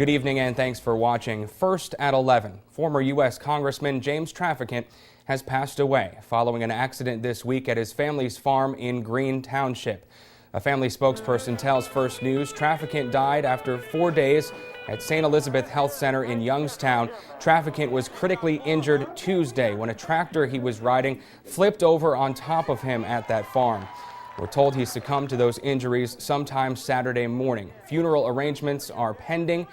Good evening and thanks for watching. First at 11, former U.S. Congressman James Traficant has passed away following an accident this week at his family's farm in Green Township. A family spokesperson tells First News Traficant died after 4 days at St. Elizabeth Health Center in Youngstown. Traficant was critically injured Tuesday when a tractor he was riding flipped over on top of him at that farm. We're told he succumbed to those injuries sometime Saturday morning. Funeral arrangements are pending.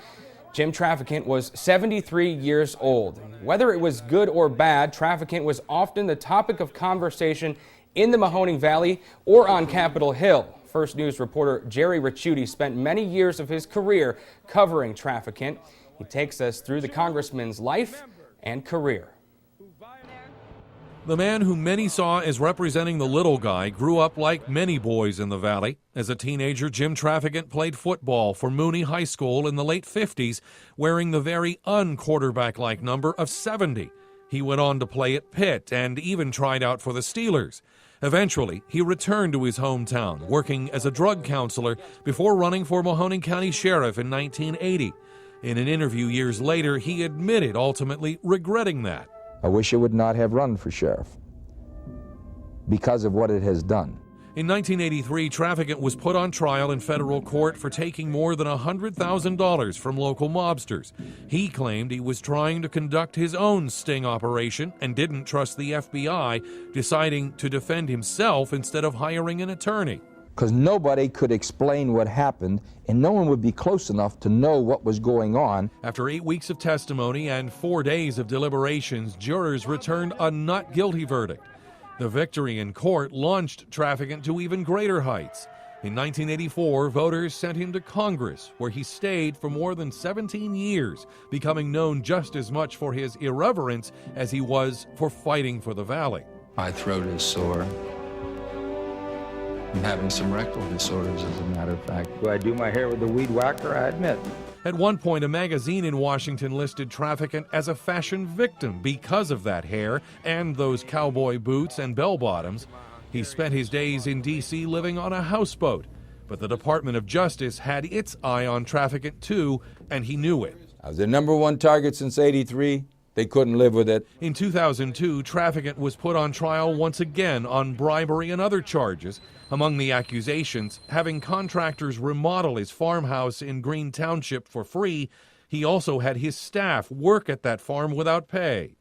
Jim Traficant was 73 years old. Whether it was good or bad, Traficant was often the topic of conversation in the Mahoning Valley or on Capitol Hill. First News reporter Jerry Ricciuti spent many years of his career covering Traficant. He takes us through the congressman's life and career. The man who many saw as representing the little guy grew up like many boys in the Valley. As a teenager, Jim Traficant played football for Mooney High School in the late 50s, wearing the very un-quarterback-like number of 70. He went on to play at Pitt and even tried out for the Steelers. Eventually, he returned to his hometown, working as a drug counselor before running for Mahoning County Sheriff in 1980. In an interview years later, he admitted ultimately regretting that. I wish I would not have run for sheriff because of what it has done. In 1983, Traficant was put on trial in federal court for taking more than $100,000 from local mobsters. He claimed he was trying to conduct his own sting operation and didn't trust the FBI, deciding to defend himself instead of hiring an attorney. Because nobody could explain what happened, and no one would be close enough to know what was going on. After 8 weeks of testimony and 4 days of deliberations, jurors returned a not guilty verdict. The victory in court launched Traficant to even greater heights. In 1984, voters sent him to Congress, where he stayed for more than 17 years, becoming known just as much for his irreverence as he was for fighting for the Valley. My throat is sore. I'm having some rectal disorders, as a matter of fact. Do I do my hair with a weed whacker? I admit. At one point, a magazine in Washington listed Traficant as a fashion victim because of that hair and those cowboy boots and bell-bottoms. He spent his days in D.C. living on a houseboat, but the Department of Justice had its eye on Traficant too, and he knew it. I was their #1 target since '83. They couldn't live with it. In 2002, Traficant was put on trial once again on bribery and other charges. Among the accusations, having contractors remodel his farmhouse in Green Township for free. He also had his staff work at that farm without pay.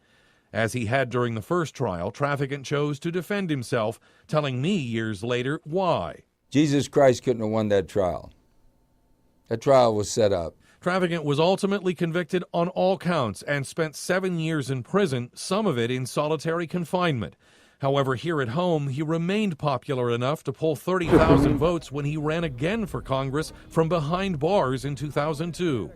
As he had during the first trial, Traficant chose to defend himself, telling me years later why. Jesus Christ couldn't have won that trial. That trial was set up. Traficant was ultimately convicted on all counts and spent 7 years in prison, some of it in solitary confinement. However, here at home, he remained popular enough to pull 30,000 votes when he ran again for Congress from behind bars in 2002.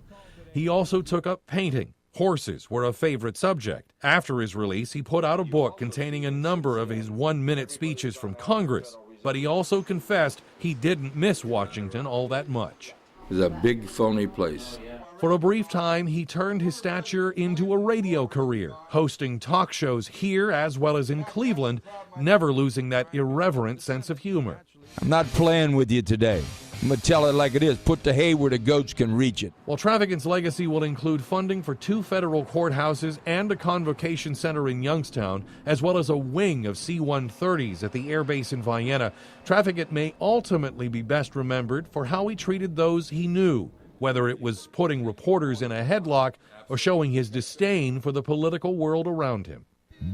He also took up painting. Horses were a favorite subject. After his release, he put out a book containing a number of his one-minute speeches from Congress. But he also confessed he didn't miss Washington all that much. It's a big, phony place. For a brief time, he turned his stature into a radio career, hosting talk shows here as well as in Cleveland, never losing that irreverent sense of humor. I'm not playing with you today. I'm going to tell it like it is. Put the hay where the goats can reach it. While Traficant's legacy will include funding for 2 federal courthouses and a convocation center in Youngstown, as well as a wing of C-130s at the air base in Vienna, Traficant may ultimately be best remembered for how he treated those he knew, whether it was putting reporters in a headlock or showing his disdain for the political world around him.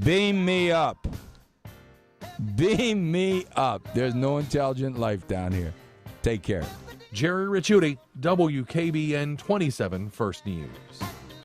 Beam me up. Beam me up. There's no intelligent life down here. Take care. Jerry Ricciuti, WKBN 27 First News.